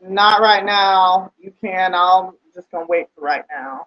Not right now. You can. I'm just gonna wait for right now.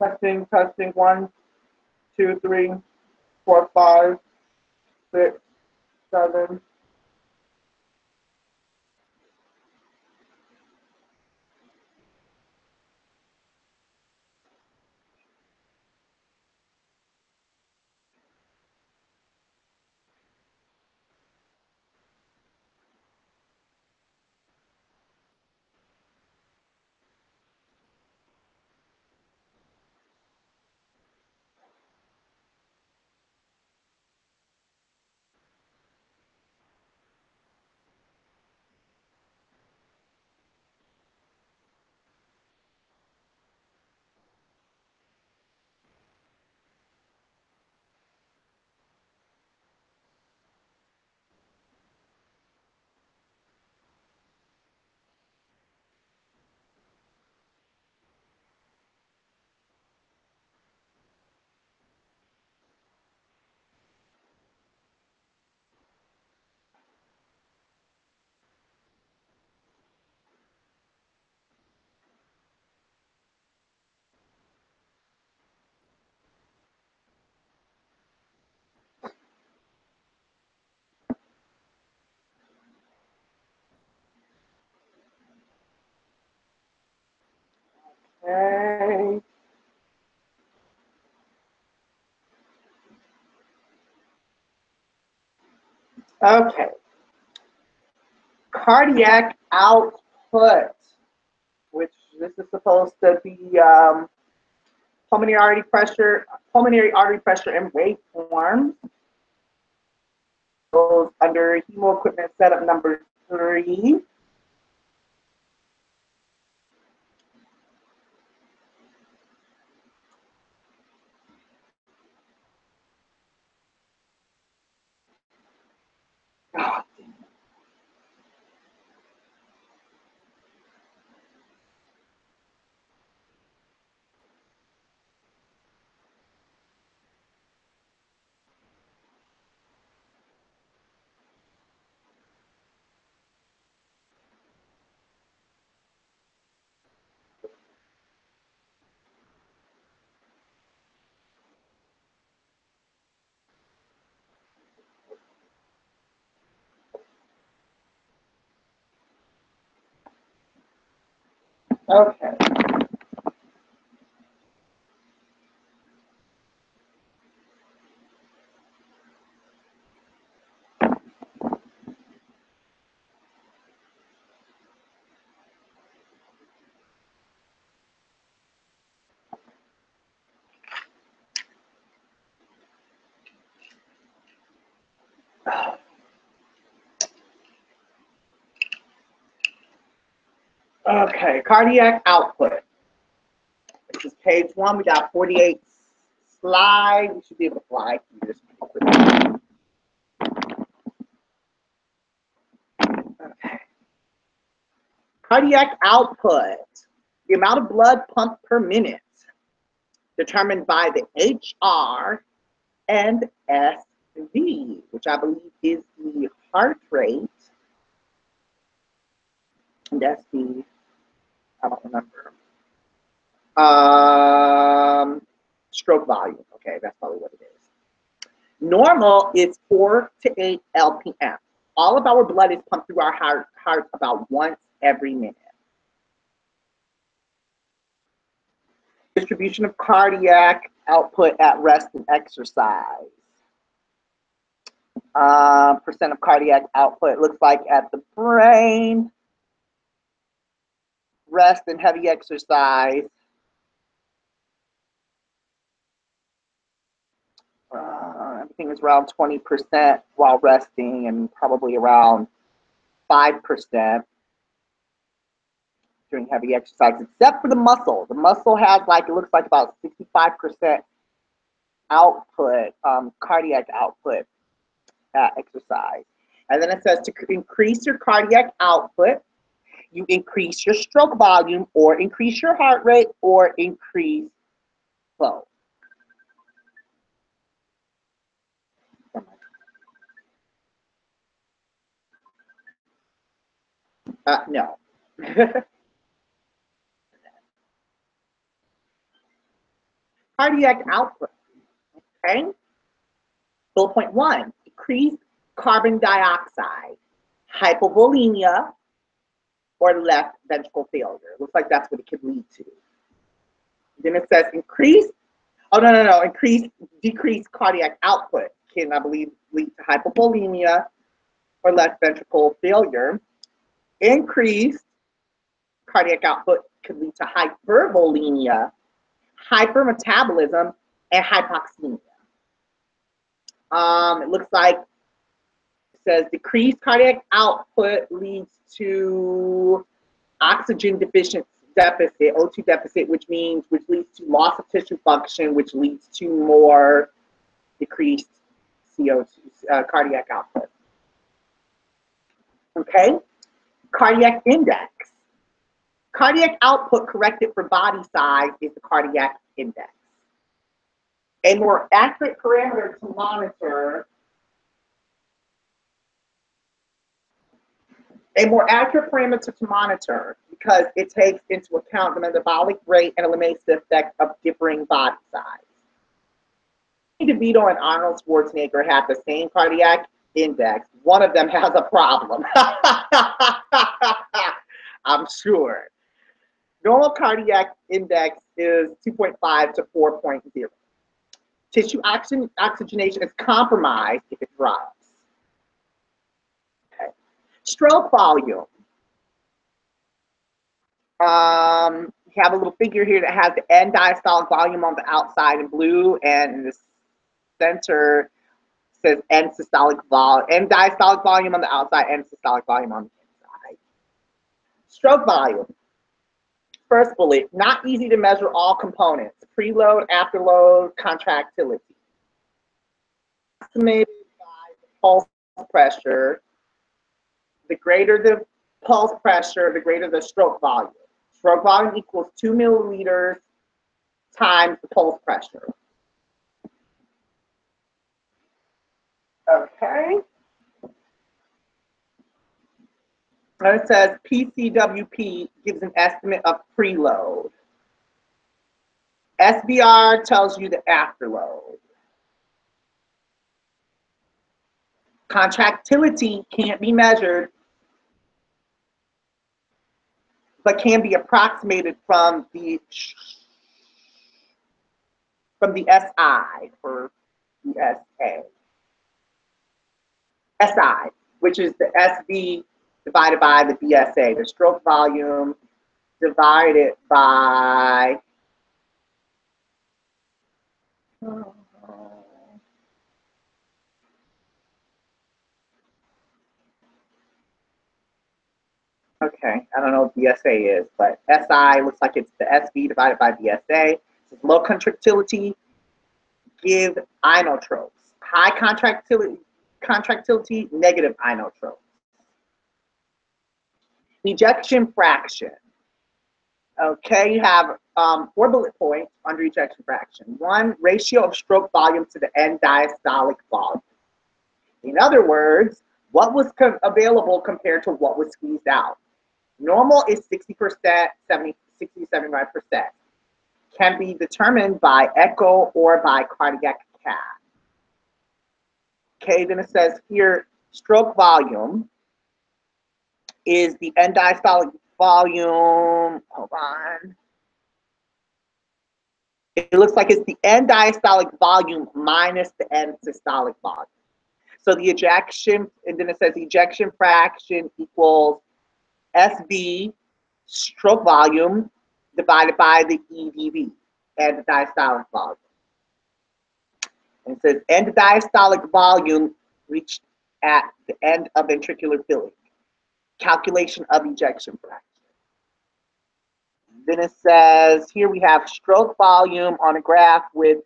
Testing, testing. 1, 2, 3, 4, 5, 6, 7. Okay. Okay. Cardiac output, which this is supposed to be pulmonary artery pressure and waveforms. Goes under hemo equipment setup number 3. Okay. Okay, cardiac output. This is page 1. We got 48 slides. We should be able to fly through this pretty okay. Cardiac output, the amount of blood pumped per minute, determined by the HR and SV, which I believe is the heart rate. And that's the, I don't remember. Stroke volume. Okay, that's probably what it is. Normal is 4 to 8 LPM. All of our blood is pumped through our heart about once every minute. Distribution of cardiac output at rest and exercise. Percent of cardiac output looks like at the brain, rest and heavy exercise. Everything is around 20% while resting and probably around 5% during heavy exercise, except for the muscle. The muscle has like, it looks like about 65% output, cardiac output at exercise. And then it says to increase your cardiac output, you increase your stroke volume or increase your heart rate or increase flow. No. Cardiac output, okay? Bullet point 1, decrease carbon dioxide, hypovolemia, or left ventricle failure. Looks like that's what it could lead to. Then it says increase, decrease cardiac output can, I believe, lead to hypovolemia or left ventricle failure. Increased cardiac output could lead to hypervolemia, hypermetabolism, and hypoxemia. It looks like it says decreased cardiac output leads to oxygen deficit, O2 deficit, which leads to loss of tissue function, which leads to more decreased CO2 cardiac output. Okay, cardiac index. Cardiac output corrected for body size is the cardiac index. A more accurate parameter to monitor because it takes into account the metabolic rate and eliminates the effect of differing body size. DeVito and Arnold Schwarzenegger have the same cardiac index. One of them has a problem. I'm sure. Normal cardiac index is 2.5 to 4.0. Tissue oxygenation is compromised if it drops. Okay. Stroke volume. You have a little figure here that has the end diastolic volume on the outside in blue, and in the center says end systolic volume, end diastolic volume on the outside, end systolic volume on the inside. Stroke volume. First bullet, not easy to measure all components. Preload, afterload, contractility. Estimated by the pulse pressure. The greater the pulse pressure, the greater the stroke volume. Stroke volume equals 2 milliliters times the pulse pressure. Okay. And it says PCWP gives an estimate of preload. SBR tells you the afterload. Contractility can't be measured, but can be approximated from the SI or the SA. SI, which is the SV divided by the BSA, the stroke volume divided by okay, I don't know what BSA is, but SI looks like it's the SV divided by BSA. It's low contractility, give inotropes. High contractility, negative inotropes. Ejection fraction. Okay, you have 4 bullet points under ejection fraction. 1, ratio of stroke volume to the end diastolic volume. In other words, what was available compared to what was squeezed out. Normal is 60%, 60 to 75%. Can be determined by echo or by cardiac cath. Okay, then it says here, stroke volume is the end diastolic volume. Hold on. It looks like it's the end diastolic volume minus the end systolic volume. So the ejection, and then it says ejection fraction equals SV, stroke volume, divided by the EDV, and the diastolic volume. And it says end diastolic volume reached at the end of ventricular filling. Calculation of ejection fraction. Then it says here we have stroke volume on a graph with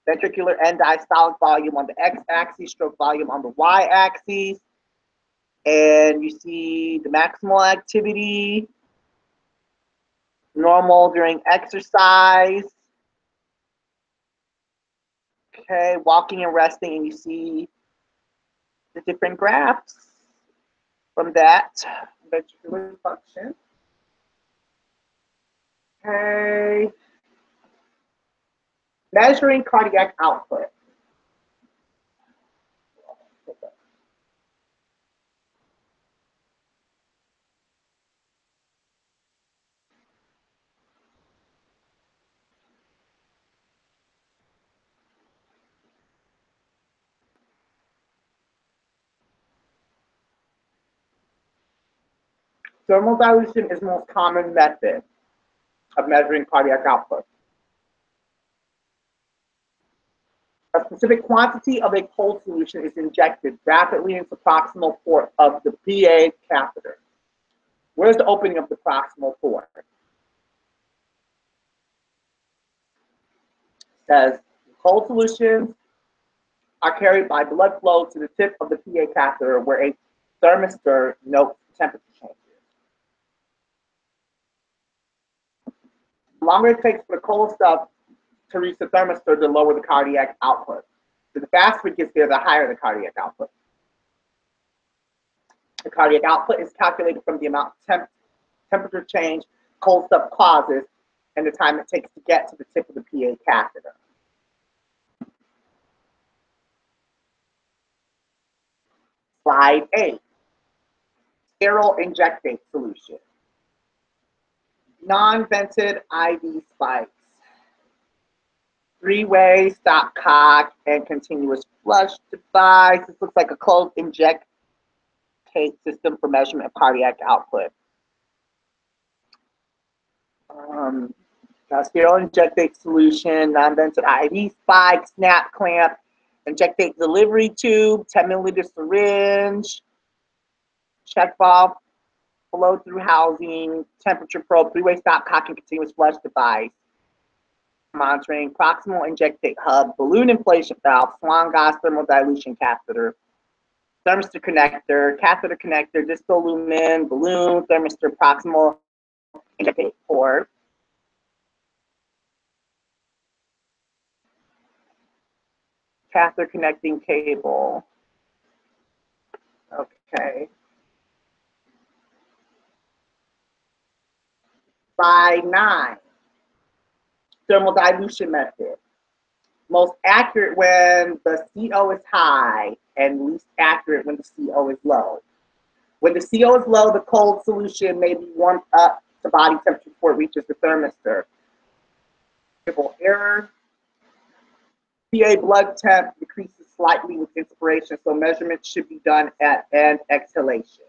ventricular end diastolic volume on the x-axis, stroke volume on the y-axis. And you see the maximal activity, normal during exercise. Okay, walking and resting, and you see the different graphs from that ventricular function. Okay. Measuring cardiac output. Thermal dilution is the most common method of measuring cardiac output. A specific quantity of a cold solution is injected rapidly into the proximal port of the PA catheter. Where's the opening of the proximal port? It says cold solutions are carried by blood flow to the tip of the PA catheter where a thermistor notes temperature changes. The longer it takes for the cold stuff to reach the thermistor, the lower the cardiac output. So the faster it gets there, the higher the cardiac output. The cardiac output is calculated from the amount of temperature change cold stuff causes and the time it takes to get to the tip of the PA catheter. Slide 8. Sterile injectate solution. Non-vented IV spikes. Three-way stopcock and continuous flush device. This looks like a closed injectate system for measurement of cardiac output. Sterile injectate solution, non-vented IV spike, snap clamp, injectate delivery tube, 10 milliliter syringe, check valve, flow through housing, temperature probe, three-way stopcock and continuous flush device. Monitoring proximal injectate hub, balloon inflation valve, swan gas thermal dilution catheter, thermistor connector, catheter connector, distal lumen, balloon, thermistor, proximal injectate port. Catheter connecting cable. Okay. Slide 9. Thermal dilution method. Most accurate when the CO is high and least accurate when the CO is low. When the CO is low, the cold solution may be warmed up to body temperature before it reaches the thermistor. Error. PA blood temp decreases slightly with inspiration, so measurements should be done at end exhalation.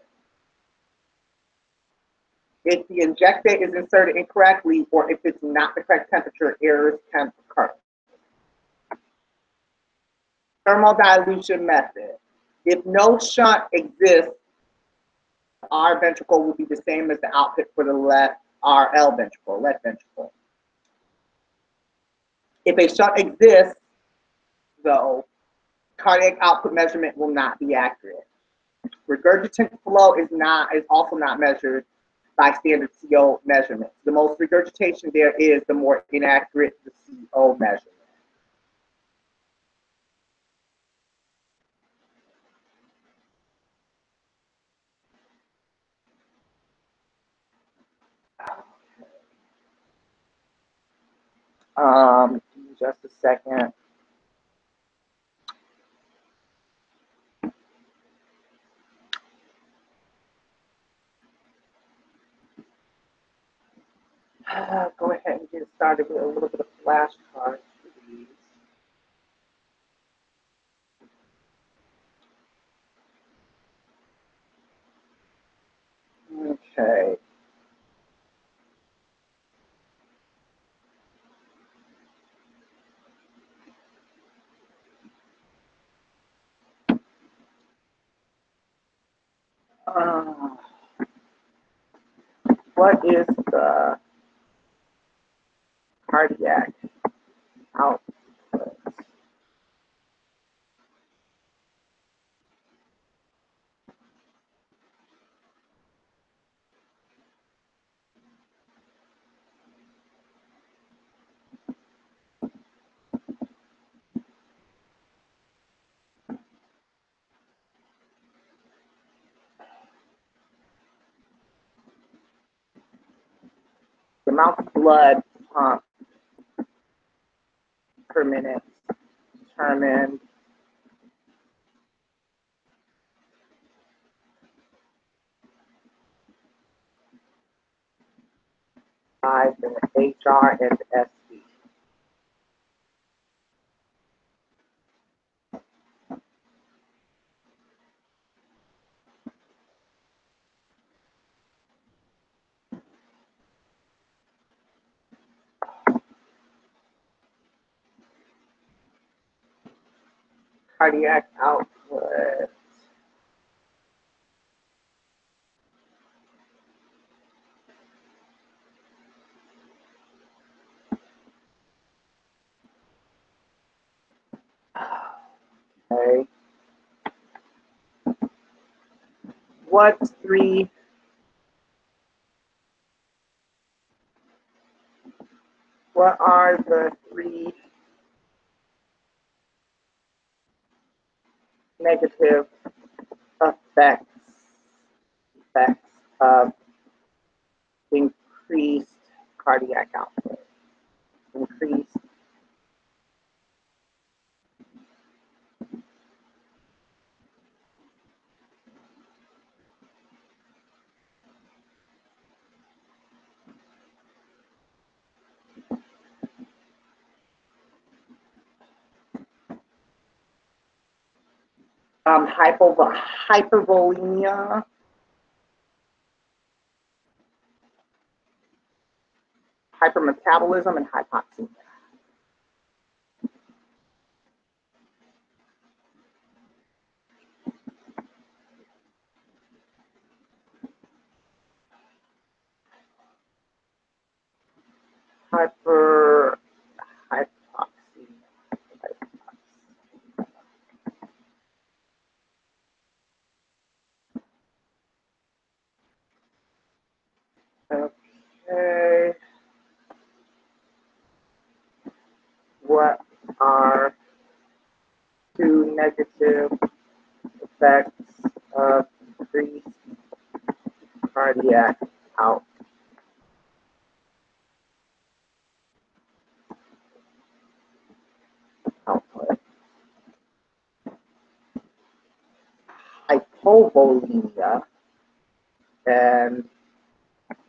If the injectate is inserted incorrectly or if it's not the correct temperature, errors can occur. Thermal dilution method. If no shunt exists, our ventricle will be the same as the output for the RL ventricle, left ventricle. If a shunt exists, though, cardiac output measurement will not be accurate. Regurgitant flow is also not measured by standard CO measurements. The most regurgitation there is, the more inaccurate the CO measurement. Just a second. Go ahead and get started with a little bit of flashcards, please. Okay. Uh, what is the cardiac output? The amount of blood pumped per minute determined by the HR and SV. Cardiac output. Okay. What three what are the three negative effects effects of increased cardiac output? Increased hypervolemia, hypermetabolism, and hypoxemia. Hyper hypoxemia. Okay. What are two negative effects of increased cardiac output? Hypovolemia and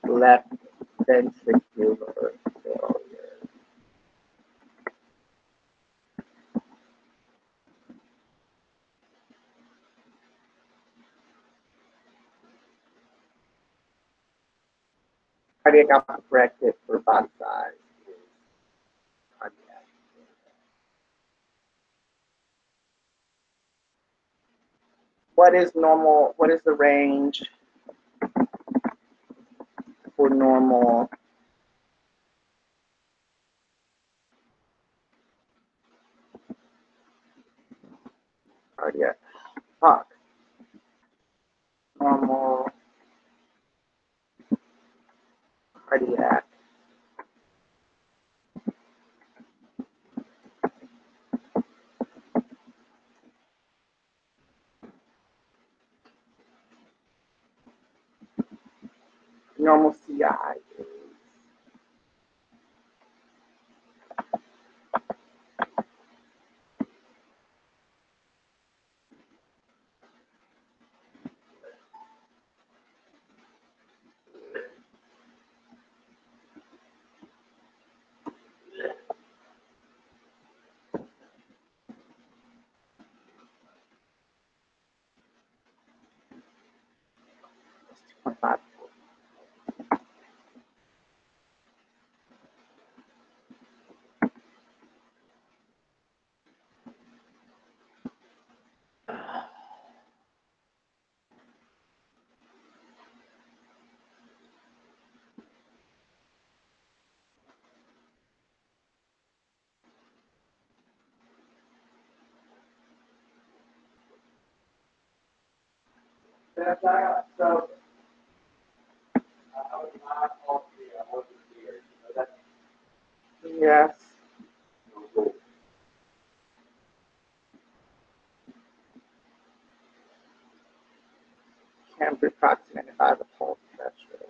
left ventricular failure. Cardiac output corrected for body size is cardiac. What is normal? What is the range for normal cardiac? Talk. Normal cardiac normal CI is 0.5. So I was not all three. I wasn't here. You know that? Yes. Can be approximated by the pulse pressure.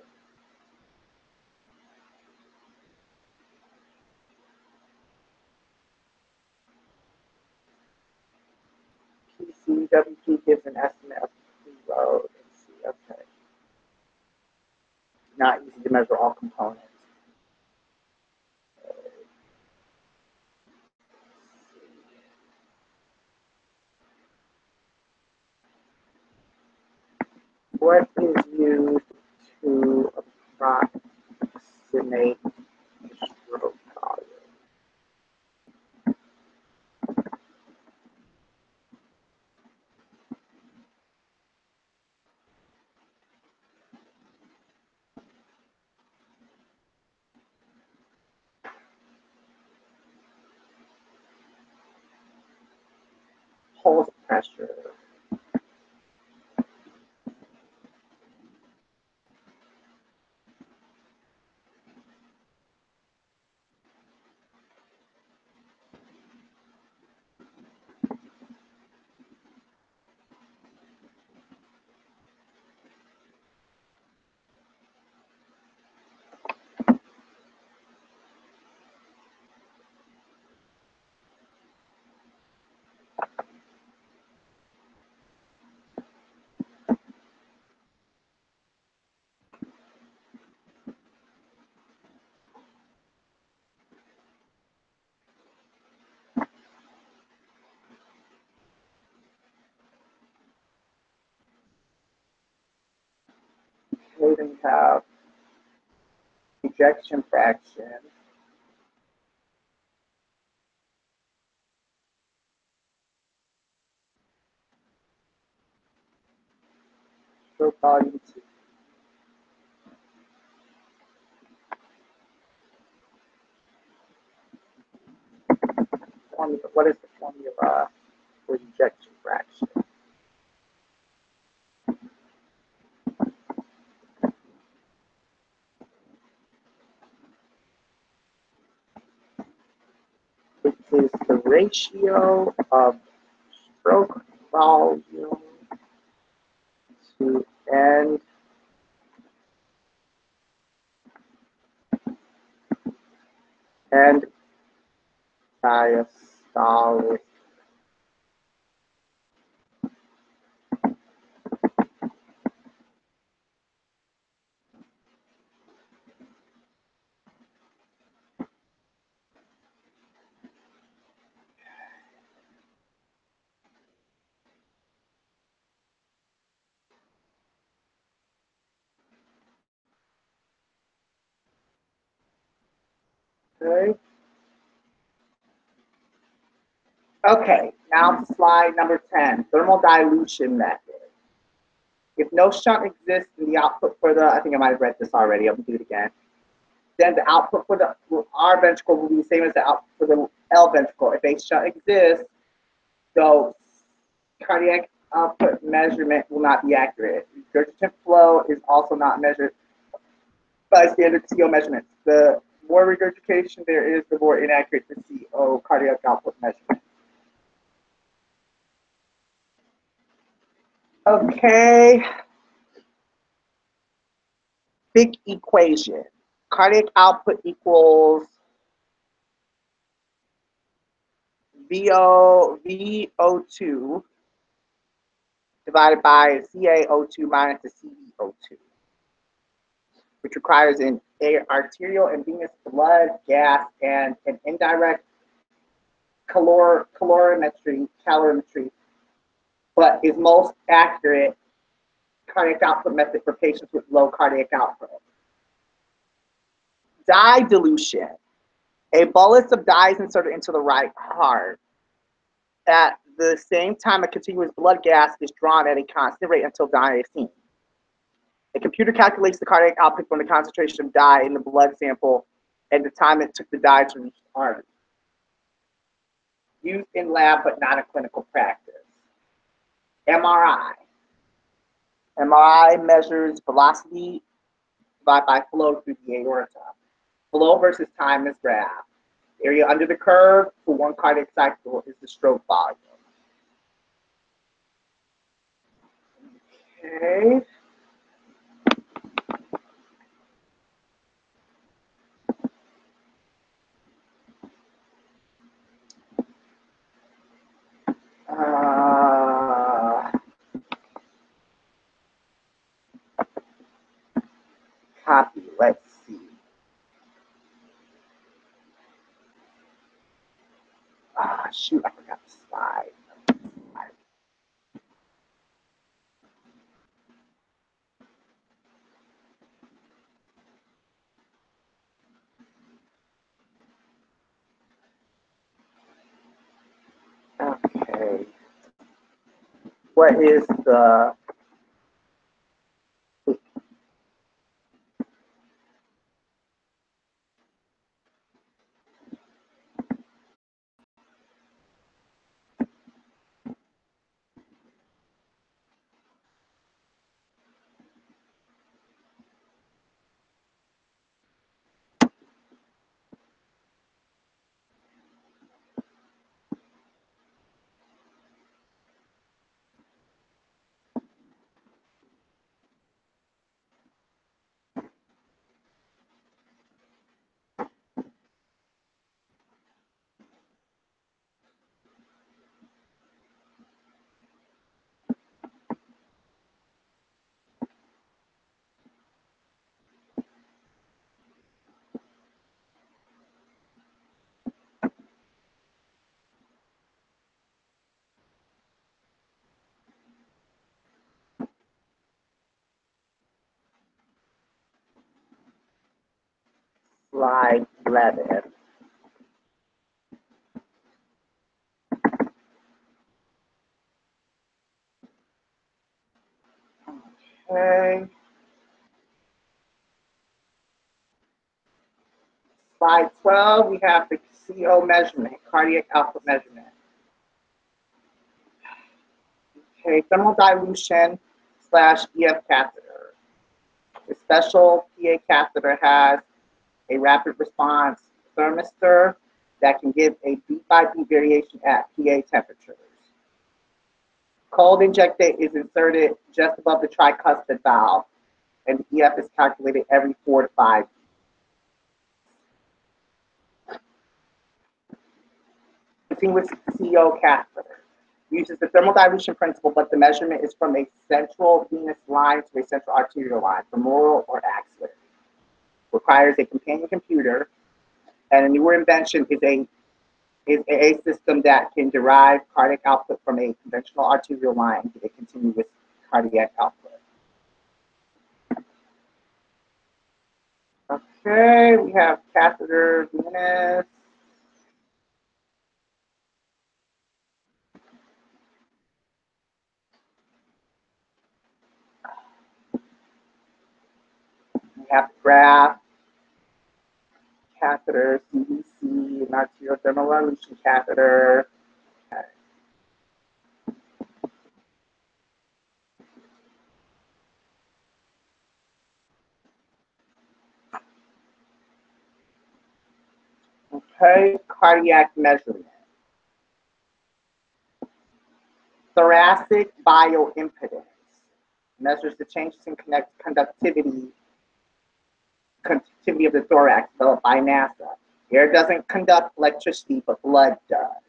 PCWP gives an estimate of the load. Let's see. Okay. Not easy to measure all components. What is used to approximate stroke volume? Pulse pressure. We then have ejection fraction. Stroke volume two. Formula. What is the formula for ejection fraction? It is the ratio of stroke volume to end diastolic. Okay. Okay, now to slide number 10, thermal dilution method. If no shunt exists in the output for the, I think I might have read this already, I'm gonna do it again. Then the output for the R ventricle will be the same as the output for the L ventricle. If a shunt exists, so cardiac output measurement will not be accurate. Regurgitant flow is also not measured by standard CO measurements. The more regurgitation there is, the more inaccurate the CO cardiac output measurement. Okay, big equation. Cardiac output equals VO2 divided by CaO2 minus the CvO2, which requires an arterial and venous blood gas and an indirect calorimetry, but is most accurate cardiac output method for patients with low cardiac output. Dye dilution. A bolus of dye is inserted into the right heart. At the same time, a continuous blood gas is drawn at a constant rate until dye is seen. A computer calculates the cardiac output from the concentration of dye in the blood sample and the time it took the dye to reach the artery. Used in lab but not in clinical practice. MRI. MRI measures velocity divided by flow through the aorta. Flow versus time is graphed. Area under the curve for one cardiac cycle is the stroke volume. Okay. Copy. Let's see. Shoot, I forgot the slide. Okay. What is the slide 11? Okay. Slide 12, we have the CO measurement, cardiac output measurement. Okay, thermal dilution / EF catheter. The special PA catheter has a rapid response thermistor that can give a beat by beat variation at PA temperatures. Cold injectate is inserted just above the tricuspid valve, and the EF is calculated every 4 to 5 beats. Continuous CO catheter uses the thermal dilution principle, but the measurement is from a central venous line to a central arterial line, femoral or axillary. Requires a companion computer, and a newer invention is a system that can derive cardiac output from a conventional arterial line to a continuous cardiac output. Okay, we have catheter venous. We have graph, catheter, CVC, an arterial thermal dilution catheter. Okay, cardiac measurement. Thoracic bioimpedance measures the changes in conductivity of the thorax developed by NASA. Air doesn't conduct electricity, but blood does.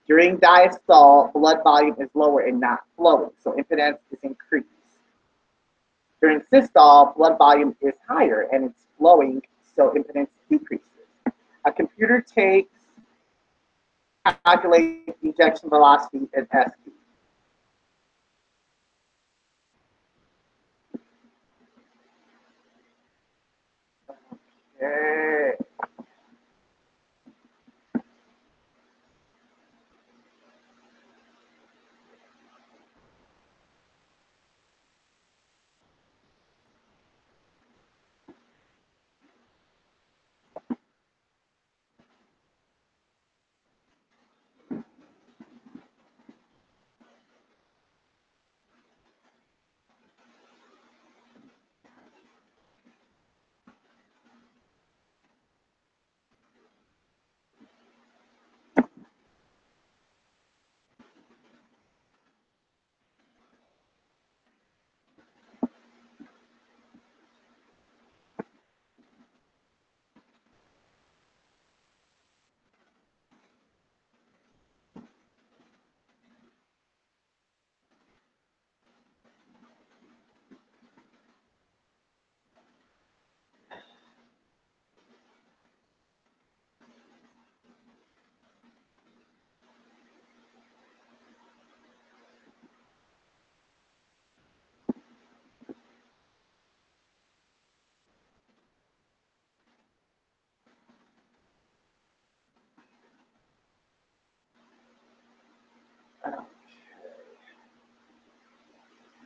During diastole, blood volume is lower and not flowing, so impedance is increased. During systole, blood volume is higher and it's flowing, so impedance decreases. A computer calculates ejection velocity and SP.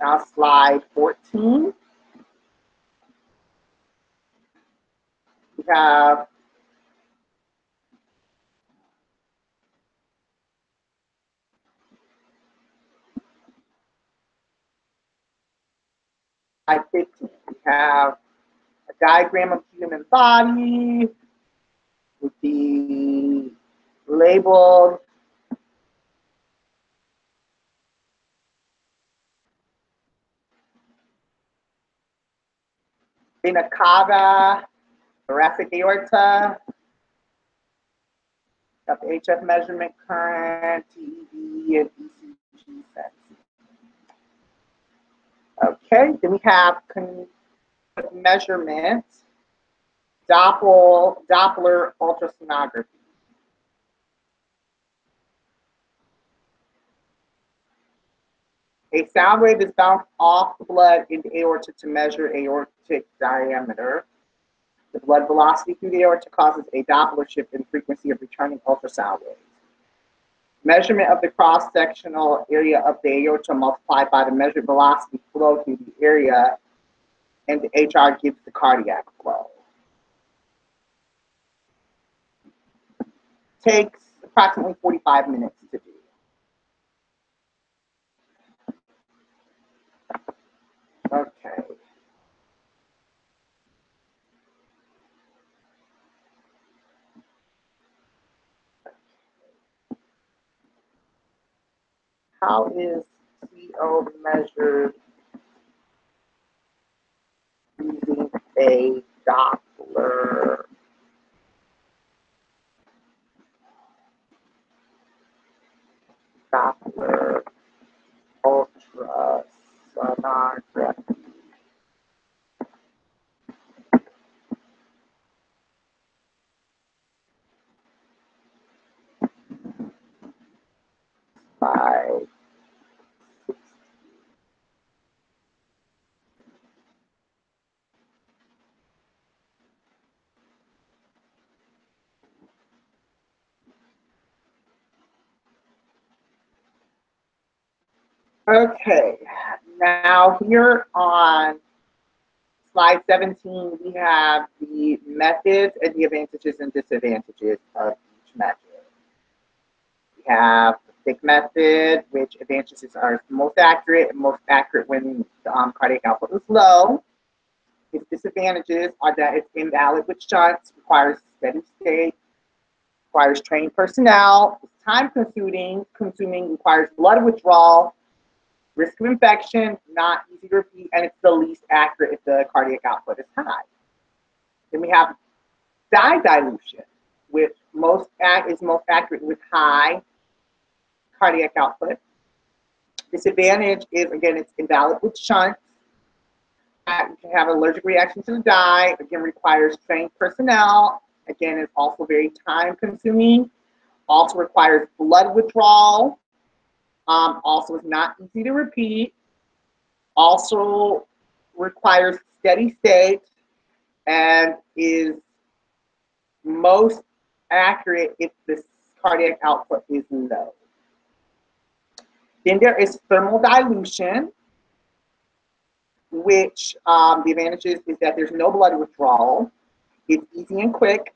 Now slide 14. We have slide 15. We have a diagram of the human body with the labeled vena cava, thoracic aorta, got the HF measurement current, TEV, and ECG sense. Okay, then we have measurements, Doppler ultrasonography. A sound wave is bounced off the blood into aorta to measure aortic diameter. The blood velocity through the aorta causes a Doppler shift in frequency of returning ultrasound waves. Measurement of the cross-sectional area of the aorta multiplied by the measured velocity flow through the area, and the HR gives the cardiac flow. Takes approximately 45 minutes to do. Okay. How is CO measured using a Doppler? Doppler ultrasonography. By okay, now here on slide 17, we have the methods and the advantages and disadvantages of each method. We have the thick method, which advantages are most accurate when the cardiac output is low. Its disadvantages are that it's invalid with shunts, requires steady state, requires trained personnel, it's time consuming, requires blood withdrawal, risk of infection, not easy to repeat, and it's the least accurate if the cardiac output is high. Then we have dye dilution, which is most accurate with high cardiac output. Disadvantage is, again, it's invalid with shunts. You can have allergic reaction to the dye. Again, requires trained personnel. Again, it's also very time consuming. Also requires blood withdrawal. Also is not easy to repeat. Also requires steady state and is most accurate if the cardiac output is low. Then there is thermal dilution, which the advantages is that there's no blood withdrawal. It's easy and quick,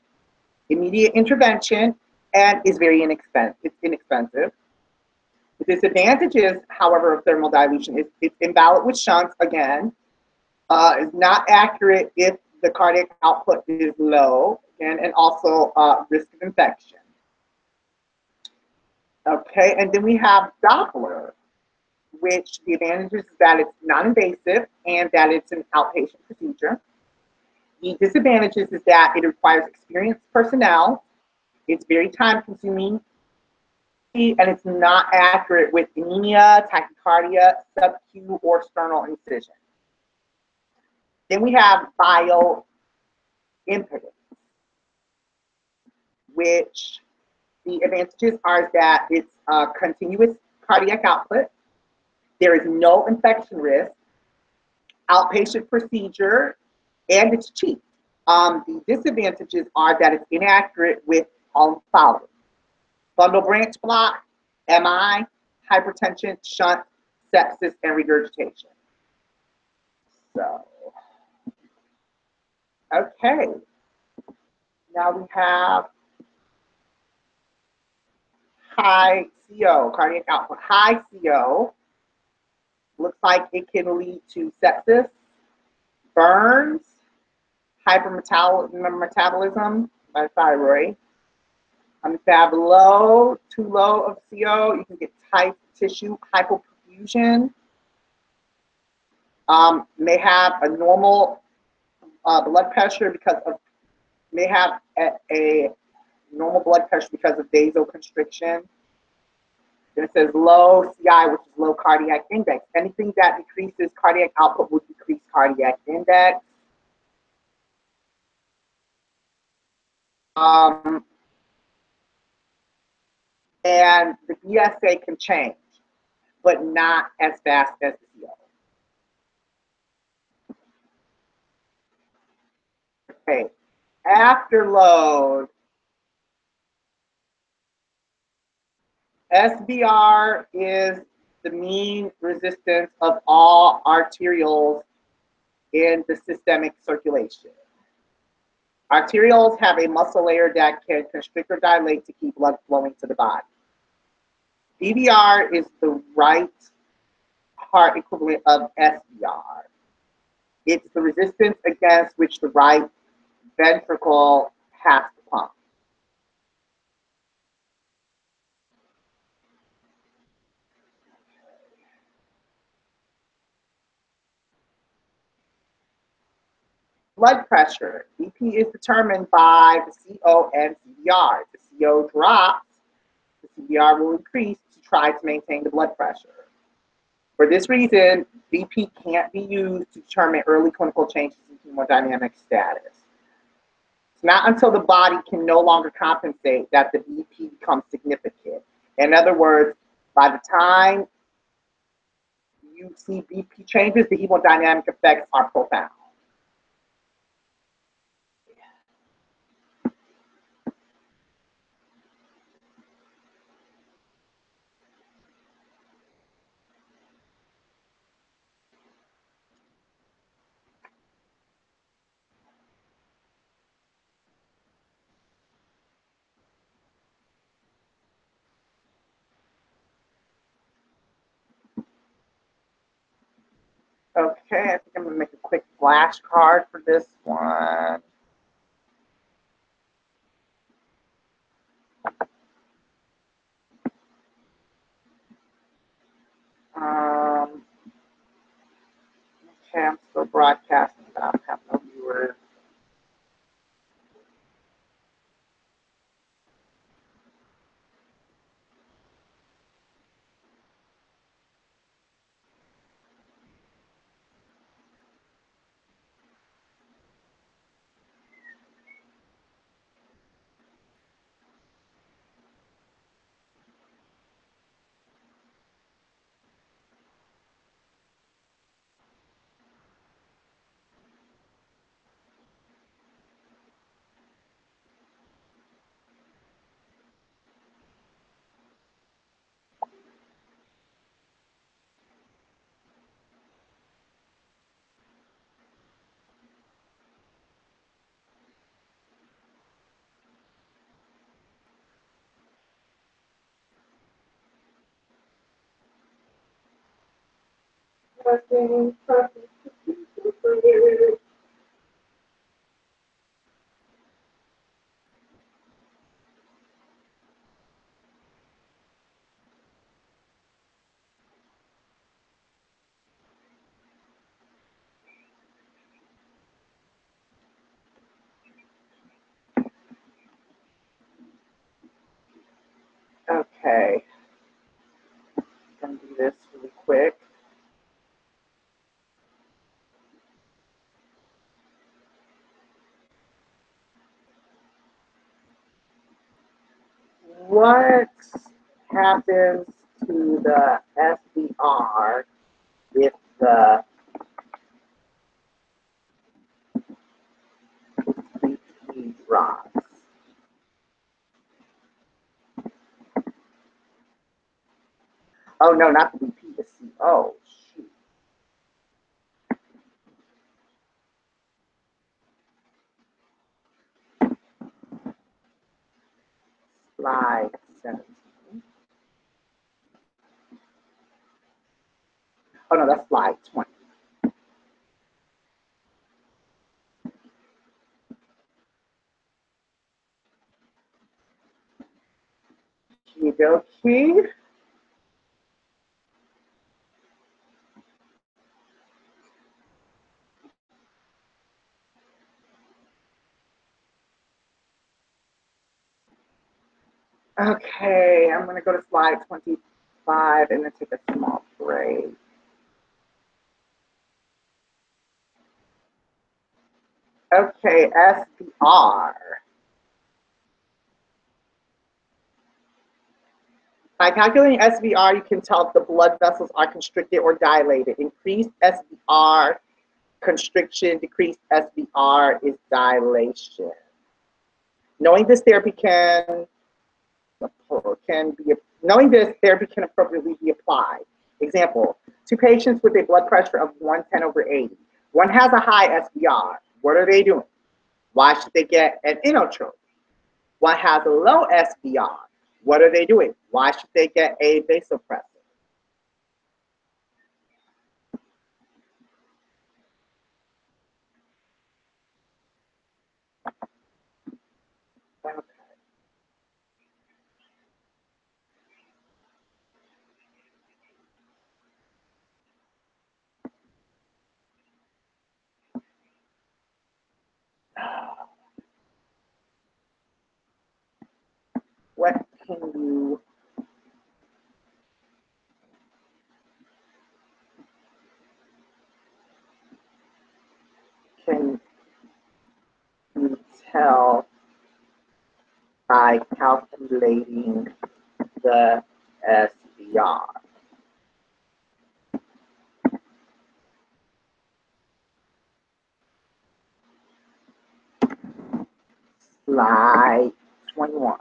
immediate intervention, and is very inexpensive. It's inexpensive. The disadvantages, however, of thermal dilution is it's invalid with shunts, again, is not accurate if the cardiac output is low, again, and also risk of infection. Okay, and then we have Doppler, which the advantages is that it's non-invasive and that it's an outpatient procedure. The disadvantages is that it requires experienced personnel, it's very time consuming, and it's not accurate with anemia, tachycardia, sub-Q, or sternal incision. Then we have bioimpedance, which the advantages are that it's a continuous cardiac output, there is no infection risk, outpatient procedure, and it's cheap. The disadvantages are that it's inaccurate with all follow. Bundle branch block, MI, hypertension, shunt, sepsis, and regurgitation. So, okay. Now we have high CO, cardiac output. High CO looks like it can lead to sepsis, burns, hypermetabolism by thyroid. If you have low, too low of CO, you can get tight tissue hypoperfusion. May have a normal blood pressure because of, may have a normal blood pressure because of vasoconstriction. Then it says low CI, which is low cardiac index. Anything that decreases cardiac output will decrease cardiac index. And the BSA can change, but not as fast as the CO. Okay, afterload. SVR is the mean resistance of all arterioles in the systemic circulation. Arterioles have a muscle layer that can constrict or dilate to keep blood flowing to the body. PVR is the right heart equivalent of SVR. It's the resistance against which the right ventricle has to pump. Blood pressure, BP, is determined by the CO and CVR. If the CO drops, the CVR will increase to try to maintain the blood pressure. For this reason, BP can't be used to determine early clinical changes in hemodynamic status. It's not until the body can no longer compensate that the BP becomes significant. In other words, by the time you see BP changes, the hemodynamic effects are profound. Okay, I think I'm going to make a quick flashcard for this one. Okay, I'm still broadcasting, but I have no viewers. Okay, I'm going to do this really quick. What happens to the SVR if the BP drops? Oh, no, not the BP, the CO. Shoot. slide 17. Oh no, that's slide 20. Okie Okay, I'm going to go to slide 25 and then take a small break. Okay, SBR. By calculating SVR, you can tell if the blood vessels are constricted or dilated. Increased SVR constriction, decreased SVR is dilation. Knowing this therapy can appropriately be applied. Example, two patients with a blood pressure of 110/80. One has a high SVR. What are they doing? Why should they get an inotrope? One has a low SVR. What are they doing? Why should they get a vasopressor? Okay. What can you tell by calculating the SVR? Slide 21.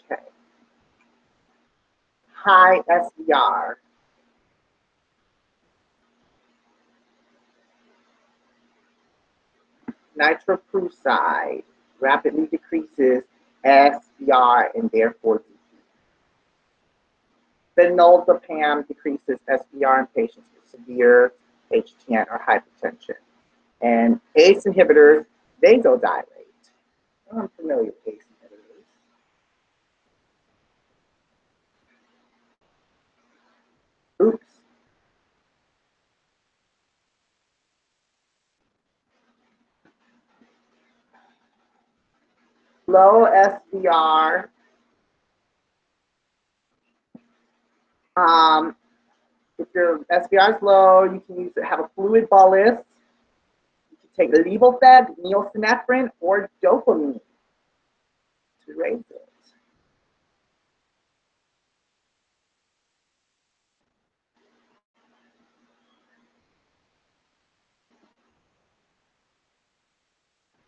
Okay. High SVR. Nitroprusside rapidly decreases SVR and therefore Phenoldiazepam decreases SVR in patients with severe HTN or hypertension. And ACE inhibitors vasodilate. I'm familiar with ACE inhibitors. Oops. Low SVR. If your SVR is low, you can have a fluid bolus. You can take levofed, neosynephrine, or dopamine to raise it.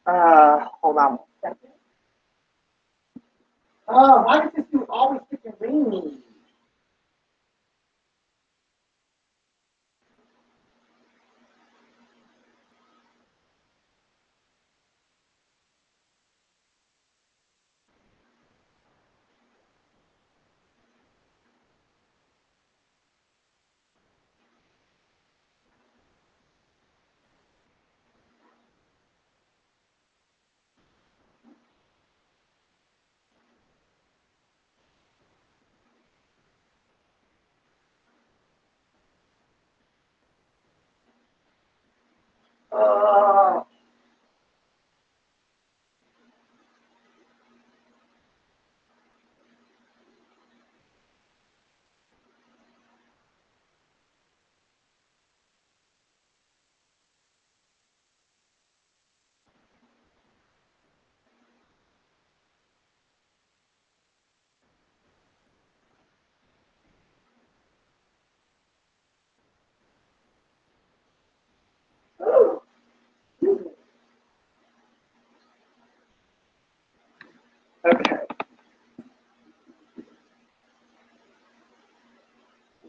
Hold on 1 second. Oh, why does this dude always freaking ring me? Okay.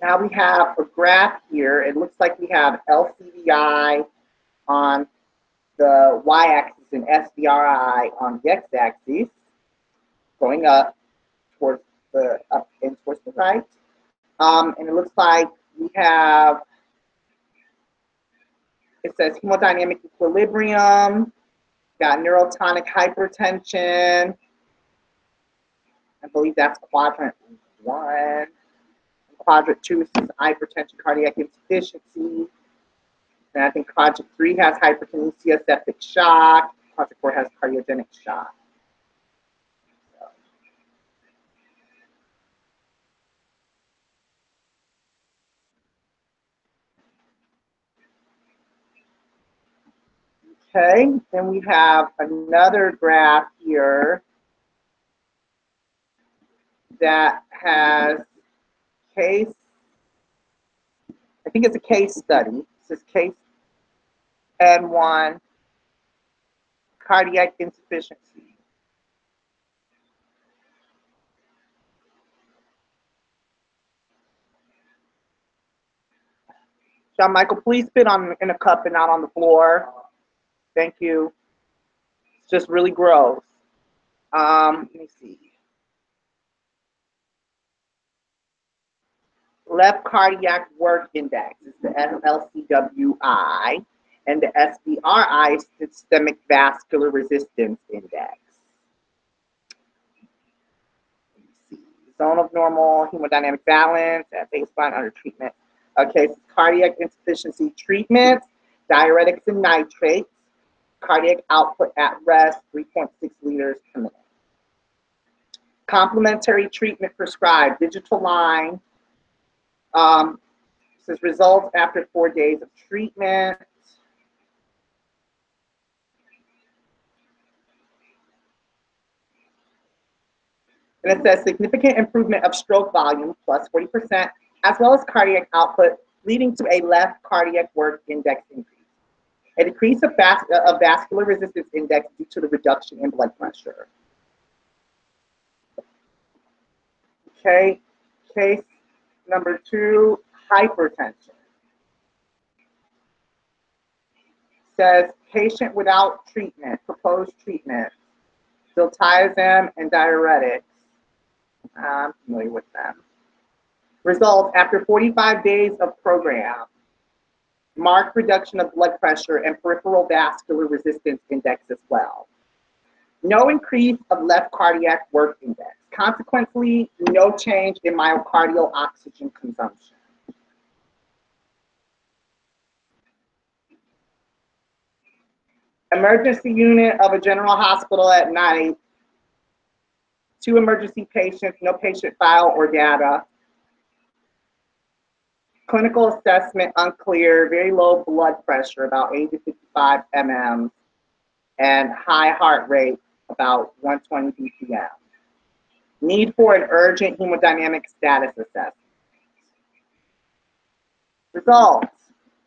Now we have a graph here. It looks like we have LCDI on the y-axis and SDRI on the x-axis, going up towards the right. And it looks like we have, it says hemodynamic equilibrium, got neurotonic hypertension. I believe that's quadrant 1. Quadrant 2 is hypertension, cardiac insufficiency. And I think quadrant 3 has hyperkinesia, septic shock. Quadrant 4 has cardiogenic shock. Okay, then we have another graph here that has case, I think it's a case study. It says case N1, cardiac insufficiency. John Michael, please spit in a cup and not on the floor. Thank you. It's just really gross. Let me see. Left cardiac work index is the LCWI, and the SBRI is systemic vascular resistance index. Zone of normal hemodynamic balance at baseline under treatment. Okay, so cardiac insufficiency treatments, diuretics and nitrates, cardiac output at rest, 3.6 liters per minute. Complementary treatment prescribed, digital line, says results after 4 days of treatment. And it says significant improvement of stroke volume, plus 40%, as well as cardiac output, leading to a left cardiac work index increase. A decrease of vascular resistance index due to the reduction in blood pressure. Okay, case number 2, hypertension. Says patient without treatment, proposed treatment, diltiazem and diuretics. I'm familiar with them. Results after 45 days of program. Marked reduction of blood pressure and peripheral vascular resistance index as well. No increase of left cardiac work index. Consequently, no change in myocardial oxygen consumption. Emergency unit of a general hospital at night. 2 emergency patients, no patient file or data. Clinical assessment unclear, very low blood pressure, about 80 to 55 mm, and high heart rate, about 120 BPM. Need for an urgent hemodynamic status assessment. Results.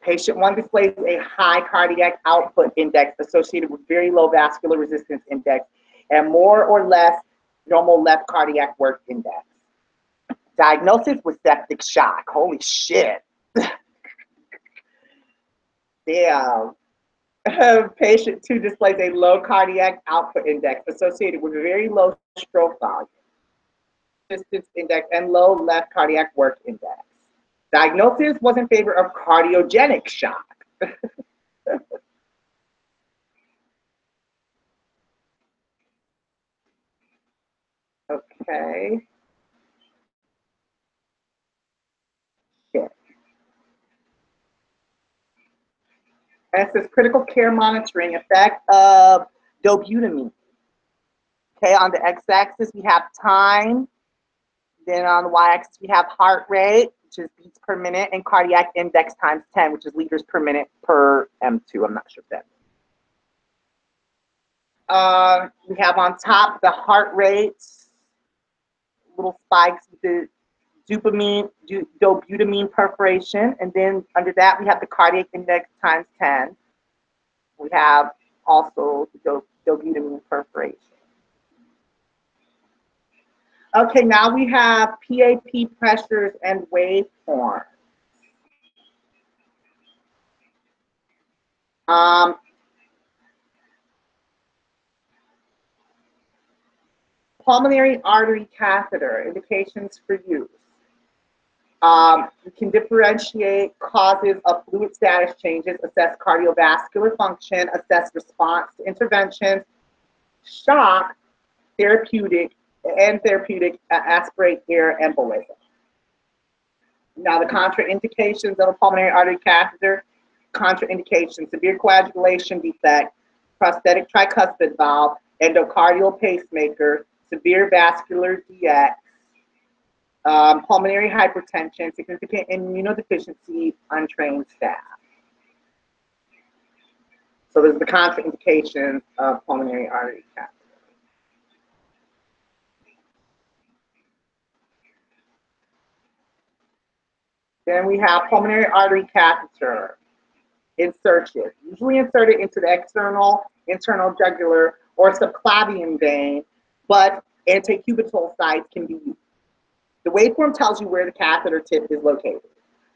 Patient 1 displays a high cardiac output index associated with very low vascular resistance index and more or less normal left cardiac work index. Diagnosis was septic shock. Holy shit. Damn. Patient 2 displays a low cardiac output index associated with a very low stroke volume, resistance index, and low left cardiac work index. Diagnosis was in favor of cardiogenic shock. Okay. Shit. And it says critical care monitoring effect of dobutamine. Okay, on the x-axis we have time. Then on the y-axis we have heart rate, which is beats per minute, and cardiac index times 10, which is liters per minute per M2. I'm not sure if that. We have on top the heart rates, little spikes with the dobutamine perforation, and then under that we have the cardiac index times 10. We have also the dobutamine perforation. Okay, now we have PAP pressures and waveforms. Um, Pulmonary artery catheter, indications for use. You can differentiate causes of fluid status changes, assess cardiovascular function, assess response to interventions, shock, therapeutic, aspirate air embolism. Now, the contraindications of a pulmonary artery catheter, contraindications, severe coagulation defect, prosthetic tricuspid valve, endocardial pacemaker, severe vascular DX, pulmonary hypertension, significant immunodeficiency, untrained staff. So there's the contraindications of pulmonary artery catheter. Then we have pulmonary artery catheter insertion, usually inserted into the external, internal jugular, or subclavian vein, but antecubital sites can be used. The waveform tells you where the catheter tip is located.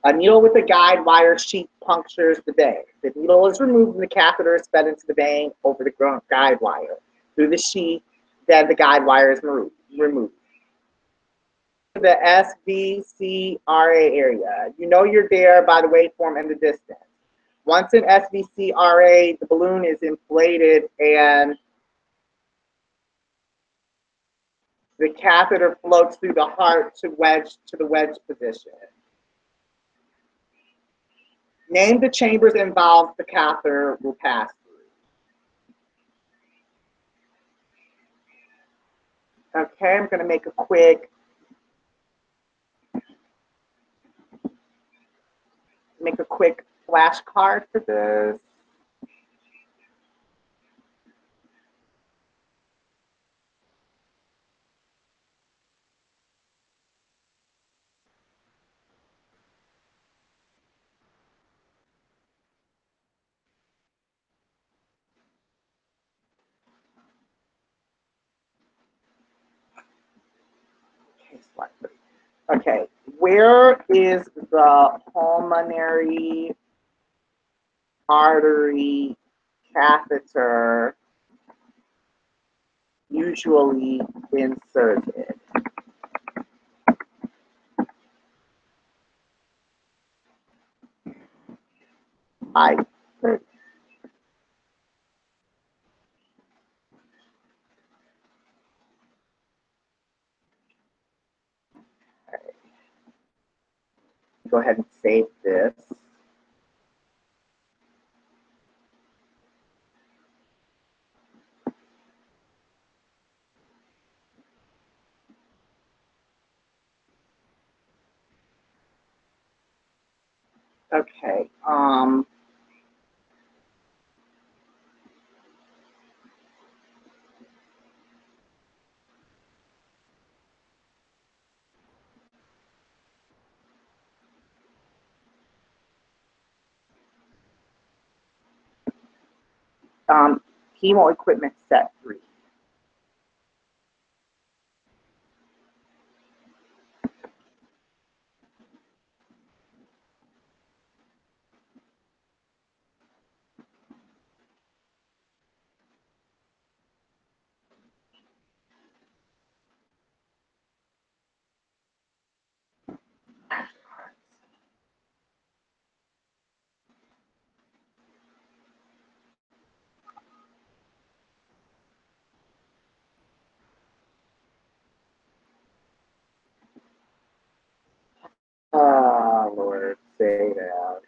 A needle with a guide wire sheath punctures the vein. The needle is removed and the catheter is fed into the vein over the guide wire. Through the sheath, then the guide wire is removed. The SVCRA area. You know you're there by the waveform and the distance. Once in SVCRA, the balloon is inflated and the catheter floats through the heart to the wedge position. Name the chambers involved the catheter will pass through. Okay, I'm going to make a quick flashcard for this. Okay, where is the pulmonary artery catheter usually inserted? I go ahead and save this. Okay. Hemo equipment set 3. Oh, Lord, say that.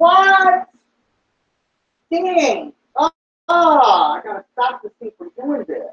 What? Dang. I gotta stop this thing from doing this.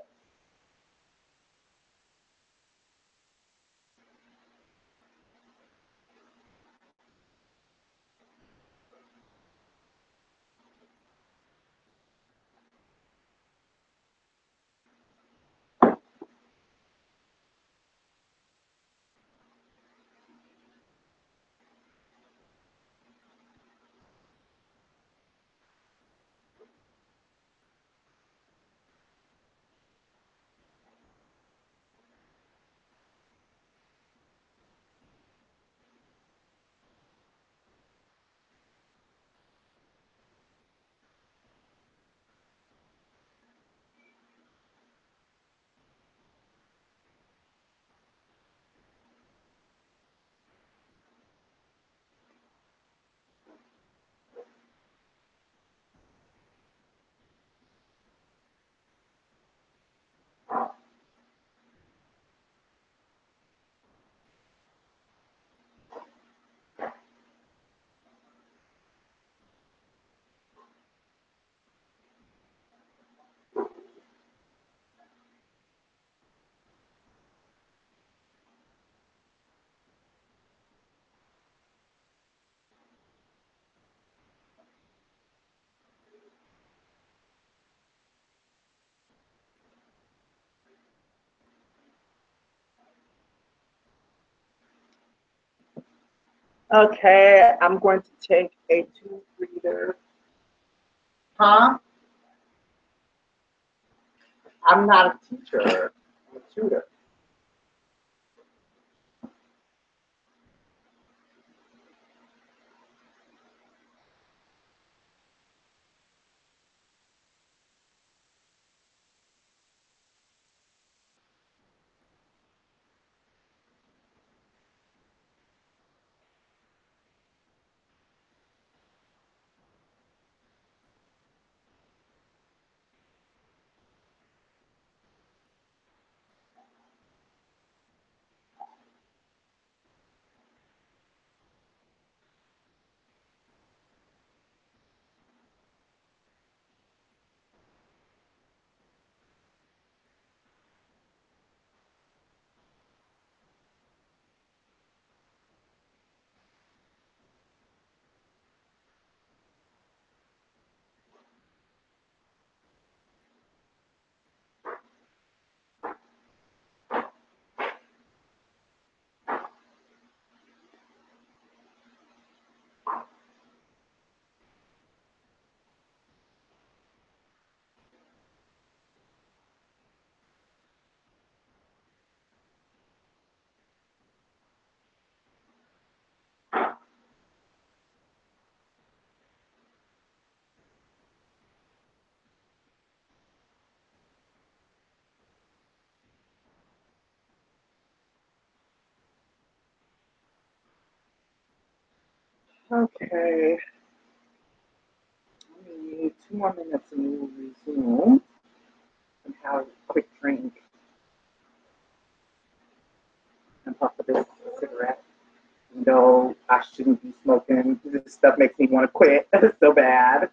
Okay, I'm going to take a two breather. Huh? I'm not a teacher. I'm a tutor. Okay, we need 2 more minutes and we will resume and have a quick drink and puff of this cigarette. No, I shouldn't be smoking. This stuff makes me want to quit so bad.